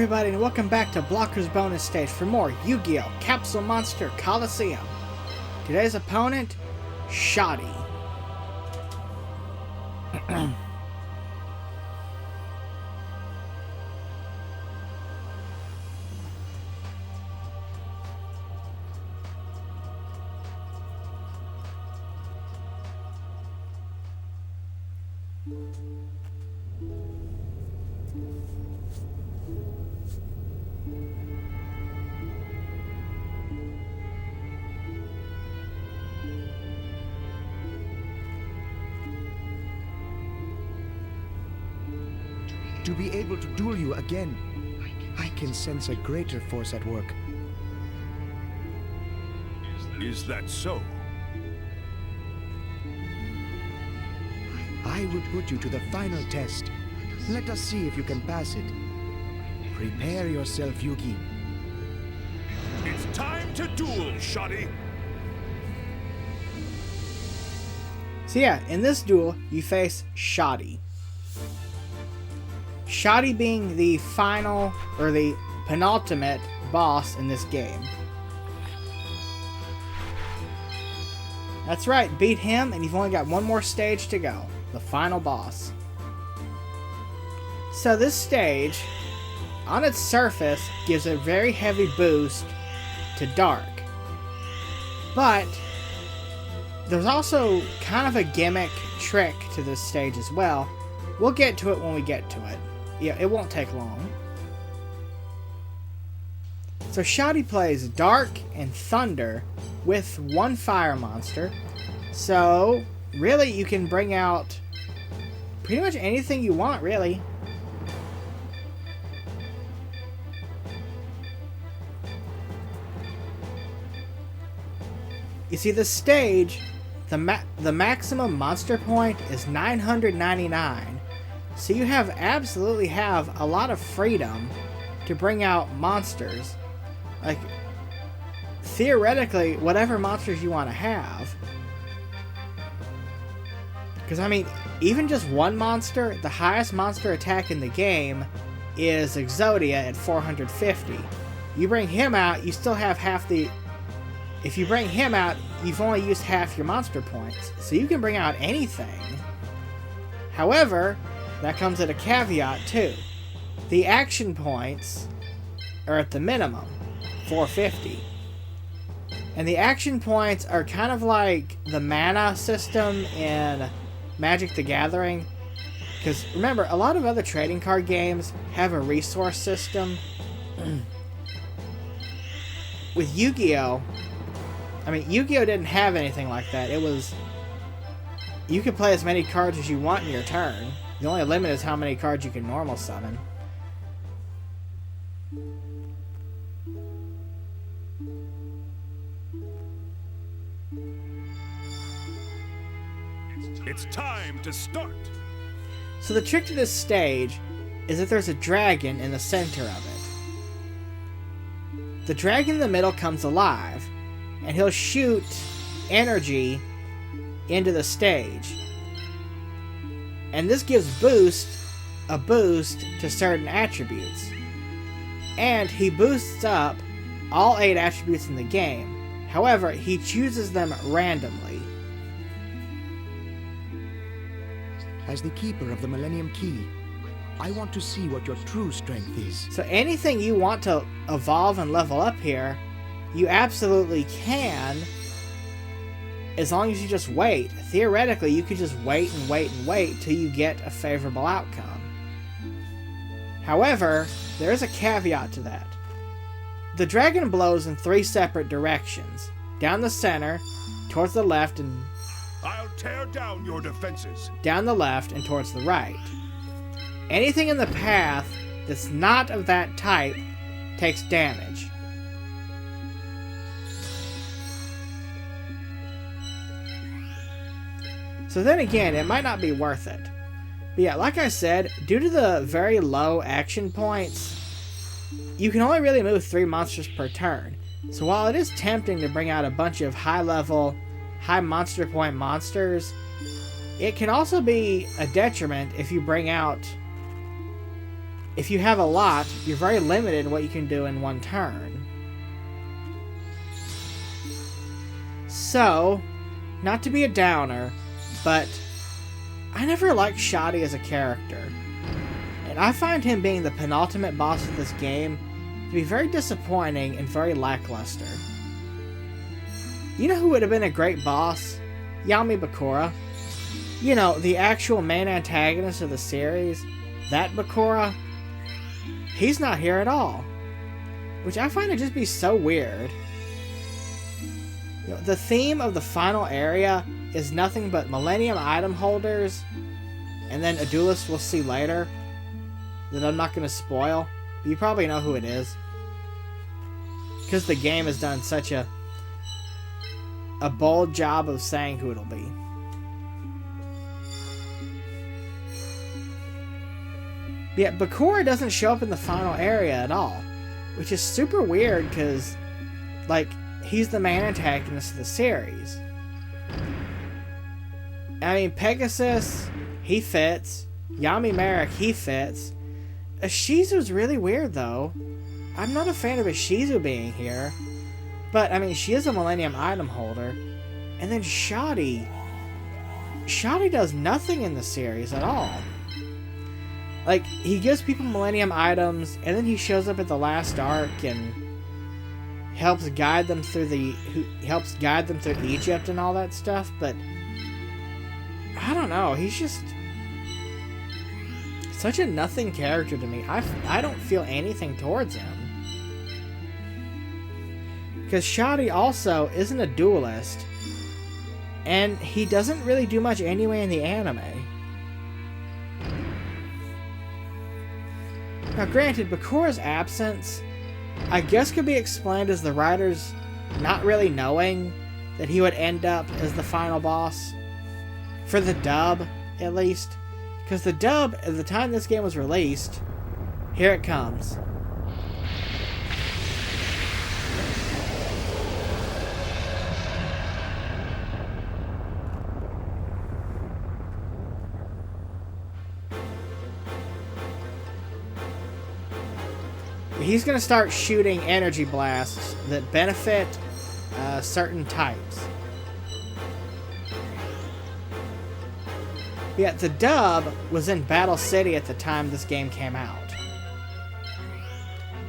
everybody, and welcome back to Blocker's Bonus Stage for more Yugioh Capsule Monster Coliseum. Today's opponent, Shadi. To be able to duel you again, I can sense a greater force at work. Is that so? I will put you to the final test. Let us see if you can pass it. Prepare yourself, Yugi. It's time to duel, Shadi! So yeah, in this duel, you face Shadi. Shadi being the final, or the penultimate boss in this game. That's right, beat him and you've only got one more stage to go. The final boss. So this stage, on its surface, gives a very heavy boost to Dark. But there's also kind of a gimmick trick to this stage as well. We'll get to it when we get to it. Yeah, it won't take long. So Shadi plays Dark and Thunder with one fire monster. So really you can bring out pretty much anything you want, really. You see, the stage, the maximum monster point is 999. So you absolutely have a lot of freedom to bring out monsters. Like, theoretically, whatever monsters you want to have. Because, I mean, even just one monster, the highest monster attack in the game is Exodia at 450. You bring him out, you still have half the... If you bring him out, you've only used half your monster points. So you can bring out anything. However, that comes at a caveat too. The action points are at the minimum, 450. And the action points are kind of like the mana system in Magic the Gathering. Because remember, a lot of other trading card games have a resource system. With Yu-Gi-Oh! I mean, Yu-Gi-Oh! Didn't have anything like that. It was... You could play as many cards as you want in your turn. The only limit is how many cards you can normal summon. It's time to start! So the trick to this stage is that there's a dragon in the center of it. The dragon in the middle comes alive, and he'll shoot energy into the stage. And this gives a boost to certain attributes. And he boosts up all 8 attributes in the game. However, he chooses them randomly. As the keeper of the Millennium Key, I want to see what your true strength is. So anything you want to evolve and level up here, you absolutely can, as long as you just wait. Theoretically, you could just wait and wait and wait till you get a favorable outcome. However, there is a caveat to that. The dragon blows in 3 separate directions. Down the center, towards the left, and... I'll tear down your defenses. Down the left, and towards the right. Anything in the path that's not of that type takes damage. So then again, it might not be worth it. But yeah, like I said, due to the very low action points, you can only really move 3 monsters per turn. So while it is tempting to bring out a bunch of high-level, high monster point monsters, it can also be a detriment if you bring out if you have a lot, you're very limited in what you can do in one turn. So, not to be a downer, but I never liked Shadi as a character. And I find him being the penultimate boss of this game to be very disappointing and very lackluster. You know who would have been a great boss? Yami Bakura. You know, the actual main antagonist of the series. That Bakura. He's not here at all. Which I find to just be so weird. You know, the theme of the final area is nothing but Millennium item holders, and then a duelist we'll see later that I'm not going to spoil, but you probably know who it is. Because the game has done such a bold job of saying who it'll be. Yet Bakura doesn't show up in the final area at all, which is super weird because, like, he's the main antagonist of the series. I mean, Pegasus, he fits. Yami Merrick, he fits. Ishizu's really weird, though. I'm not a fan of Ishizu being here. But, I mean, she is a Millennium item holder. And then Shadi. Shadi does nothing in the series at all. Like, he gives people Millennium items, and then he shows up at the last arc and helps guide them through Egypt and all that stuff, but I don't know, he's just such a nothing character to me. I don't feel anything towards him. Because Shadi also isn't a duelist, and he doesn't really do much anyway in the anime. Now granted, Bakura's absence I guess could be explained as the writers not really knowing that he would end up as the final boss. For the dub, at least. Because the dub, at the time this game was released, here it comes. He's going to start shooting energy blasts that benefit certain types. Yeah, the dub was in Battle City at the time this game came out.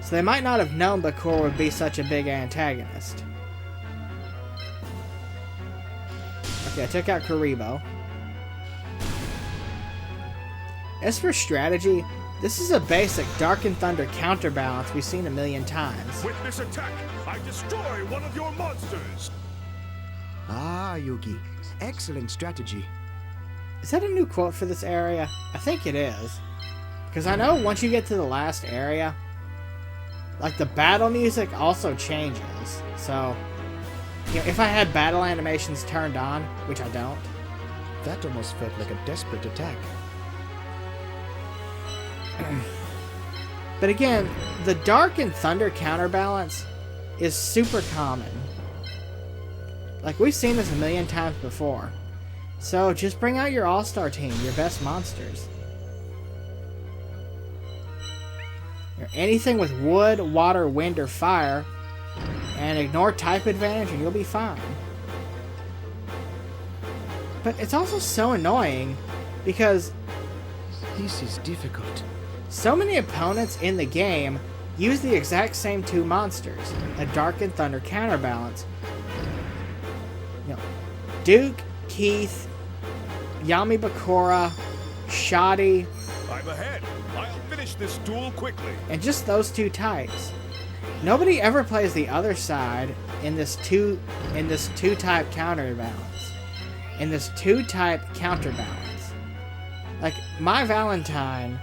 So they might not have known Bakura would be such a big antagonist. Okay, I took out Kuribo. As for strategy, this is a basic Dark and Thunder counterbalance we've seen a million times. With this attack, I destroy one of your monsters. Ah, Yugi. Excellent strategy. Is that a new quote for this area? I think it is. Because I know once you get to the last area, like the battle music also changes. So, you know, if I had battle animations turned on, which I don't. That almost felt like a desperate attack. But again, the Dark and Thunder counterbalance is super common. Like, we've seen this a million times before. So, just bring out your all-star team, your best monsters. Anything with wood, water, wind, or fire, and ignore type advantage and you'll be fine. But it's also so annoying because This is difficult. so many opponents in the game use the exact same two monsters, a Dark and Thunder counterbalance. You know, Duke, Keith, Yami Bakura, Shadi, I'm ahead. I'll finish this duel quickly. and just those two types. Nobody ever plays the other side in this two-type counterbalance. In this two-type counterbalance. Like, my Valentine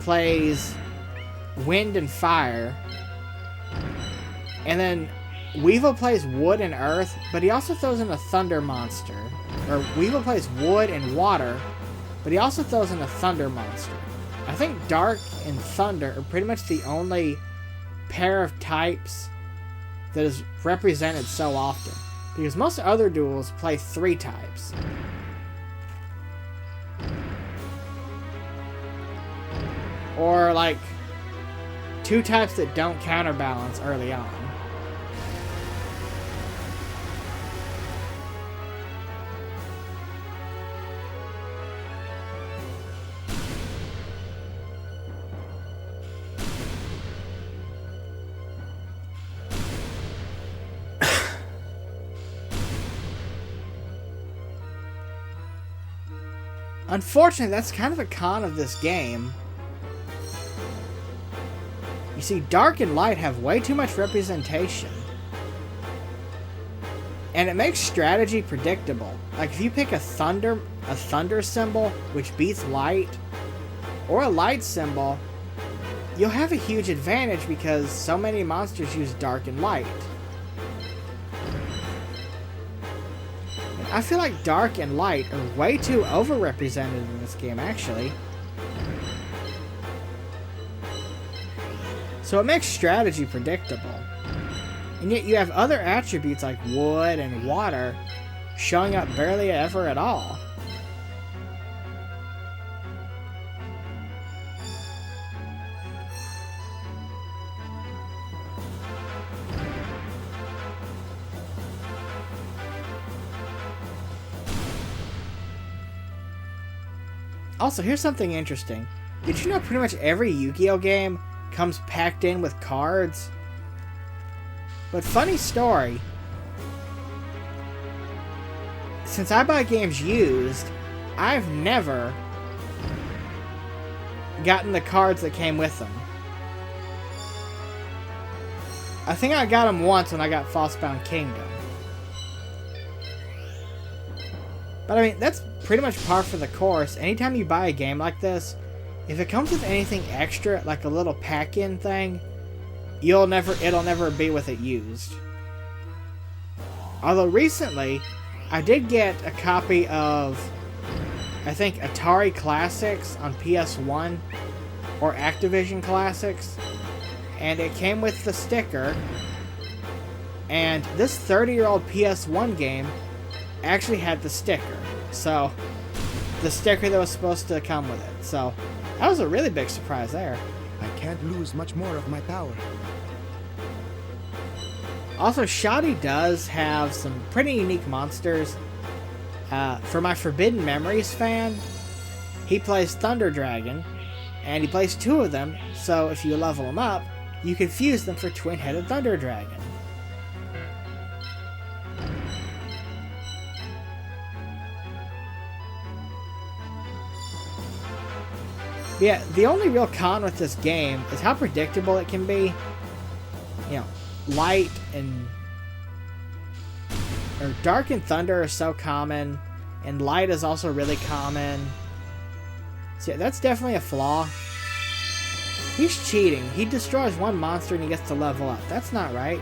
plays wind and fire, and then Weevil plays wood and earth, but he also throws in a thunder monster. Or Weevil plays wood and water, but he also throws in a thunder monster. I think Dark and Thunder are pretty much the only pair of types that is represented so often. Because most other duels play three types. Or, like, 2 types that don't counterbalance early on. Unfortunately, that's kind of a con of this game. You see, Dark and Light have way too much representation. And it makes strategy predictable. Like, if you pick a thunder symbol, which beats Light, or a Light symbol, you'll have a huge advantage because so many monsters use Dark and Light. I feel like Dark and Light are way too overrepresented in this game, actually. So it makes strategy predictable. And yet you have other attributes like wood and water showing up barely ever at all. Also, here's something interesting. Did you know pretty much every Yu-Gi-Oh game comes packed in with cards? But funny story, since I buy games used, I've never gotten the cards that came with them. I think I got them once when I got Falsebound Kingdom. But I mean, that's pretty much par for the course. Anytime you buy a game like this, if it comes with anything extra, like a little pack-in thing, it'll never be with it used. Although recently, I did get a copy of, I think, Atari Classics on PS1, or Activision Classics, and it came with the sticker, and this 30-year-old PS1 game actually had the sticker. So, the sticker that was supposed to come with it. So, that was a really big surprise there. I can't lose much more of my power. Also, Shadi does have some pretty unique monsters. For my Forbidden Memories fan, he plays Thunder Dragon, and he plays 2 of them, so if you level them up, you can fuse them for Twin-Headed Thunder Dragon. Yeah, the only real con with this game is how predictable it can be. You know, Light and... or Dark and Thunder are so common, and Light is also really common. So yeah, that's definitely a flaw. He's cheating. He destroys one monster and he gets to level up. That's not right.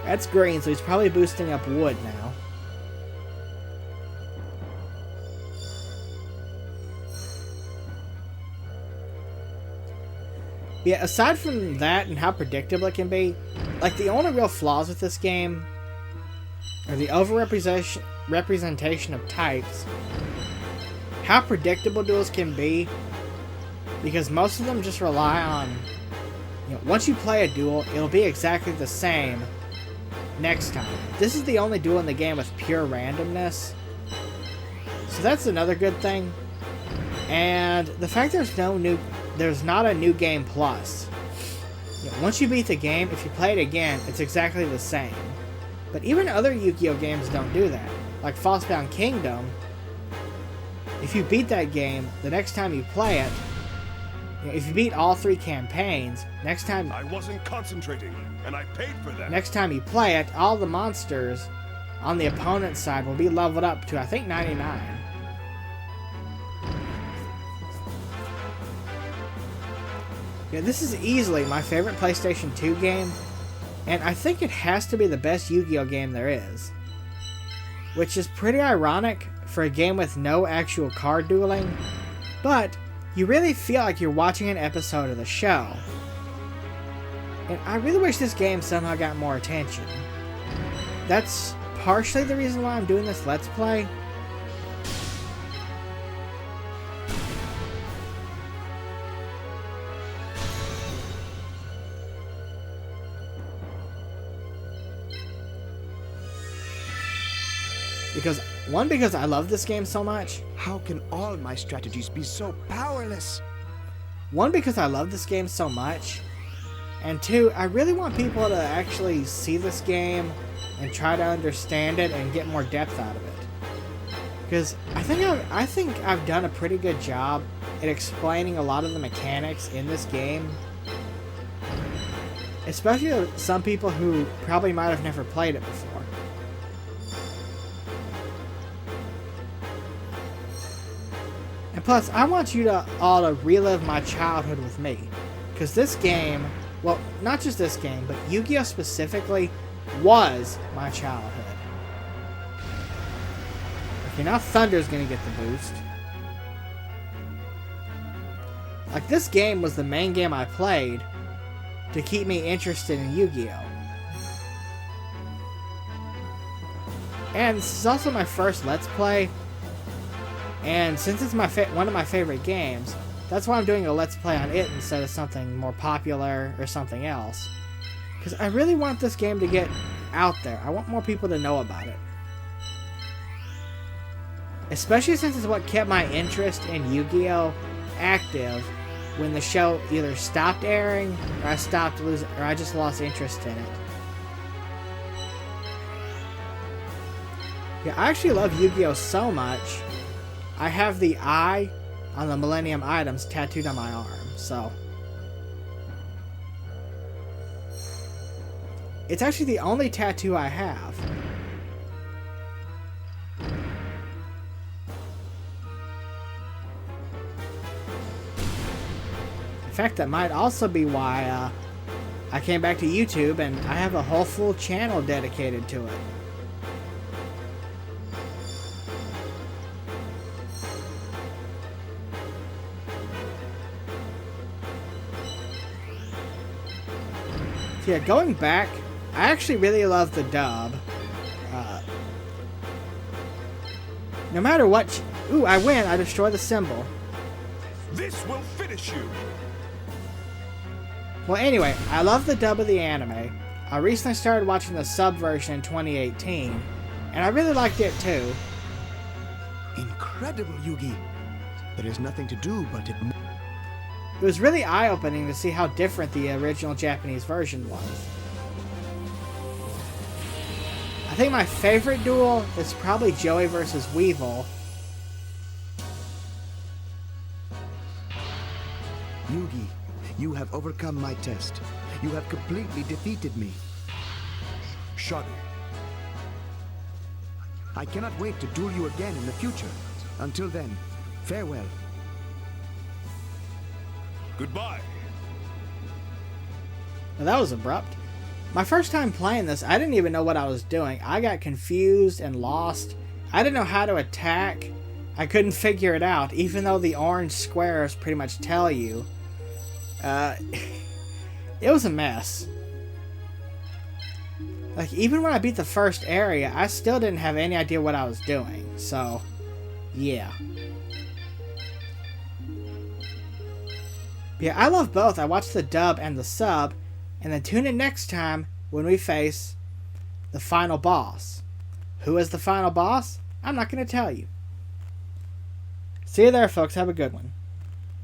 That's green, so he's probably boosting up wood now. Yeah, aside from that and how predictable it can be, like, the only real flaws with this game are the overrepresentation of types, how predictable duels can be, because most of them just rely on, you know, once you play a duel, it'll be exactly the same next time. This is the only duel in the game with pure randomness, so that's another good thing. And the fact there's not a new game plus. You know, once you beat the game, if you play it again, it's exactly the same. But even other Yu-Gi-Oh games don't do that. Like Falsebound Kingdom, if you beat that game, the next time you play it, you know, if you beat all 3 campaigns, next time I wasn't concentrating, and I paid for that. next time you play it, all the monsters on the opponent's side will be leveled up to, I think, 99. Yeah, this is easily my favorite PlayStation 2 game, and I think it has to be the best Yu-Gi-Oh game there is. Which is pretty ironic for a game with no actual card dueling, but you really feel like you're watching an episode of the show. And I really wish this game somehow got more attention. that's partially the reason why I'm doing this Let's Play. Because I love this game so much. How can all my strategies be so powerless? One, because I love this game so much. And two, I really want people to actually see this game and try to understand it and get more depth out of it. Because I think I've done a pretty good job at explaining a lot of the mechanics in this game. Especially to some people who probably might have never played it before. And plus, I want you all to relive my childhood with me. Because this game, well, not just this game, but Yu-Gi-Oh! Specifically, was my childhood. Okay, now Thunder's gonna get the boost. Like, this game was the main game I played to keep me interested in Yu-Gi-Oh! And this is also my first Let's Play. And since it's one of my favorite games, that's why I'm doing a Let's Play on it instead of something more popular or something else. Because I really want this game to get out there. I want more people to know about it. Especially since it's what kept my interest in Yu-Gi-Oh! Active when the show either stopped airing or I just lost interest in it. Yeah, I actually love Yu-Gi-Oh! So much. I have the eye on the Millennium items tattooed on my arm, so. It's actually the only tattoo I have. In fact, that might also be why I came back to YouTube and I have a whole full channel dedicated to it. Yeah, going back, I actually really love the dub. No matter what... Ooh, I win. I destroy the symbol. This will finish you. Well, anyway, I love the dub of the anime. I recently started watching the sub version in 2018, and I really liked it too. Incredible, Yugi. There is nothing to do but admire. It was really eye-opening to see how different the original Japanese version was. I think my favorite duel is probably Joey versus Weevil. Yugi, you have overcome my test. You have completely defeated me. Shadi. I cannot wait to duel you again in the future. Until then, farewell. Goodbye. Now that was abrupt. My first time playing this, I didn't even know what I was doing. I got confused and lost. I didn't know how to attack. I couldn't figure it out, even though the orange squares pretty much tell you. It was a mess. Like, even when I beat the first area, I still didn't have any idea what I was doing. So, yeah. Yeah, I love both. I watch the dub and the sub, and then tune in next time when we face the final boss. Who is the final boss? I'm not going to tell you. See you there, folks. Have a good one.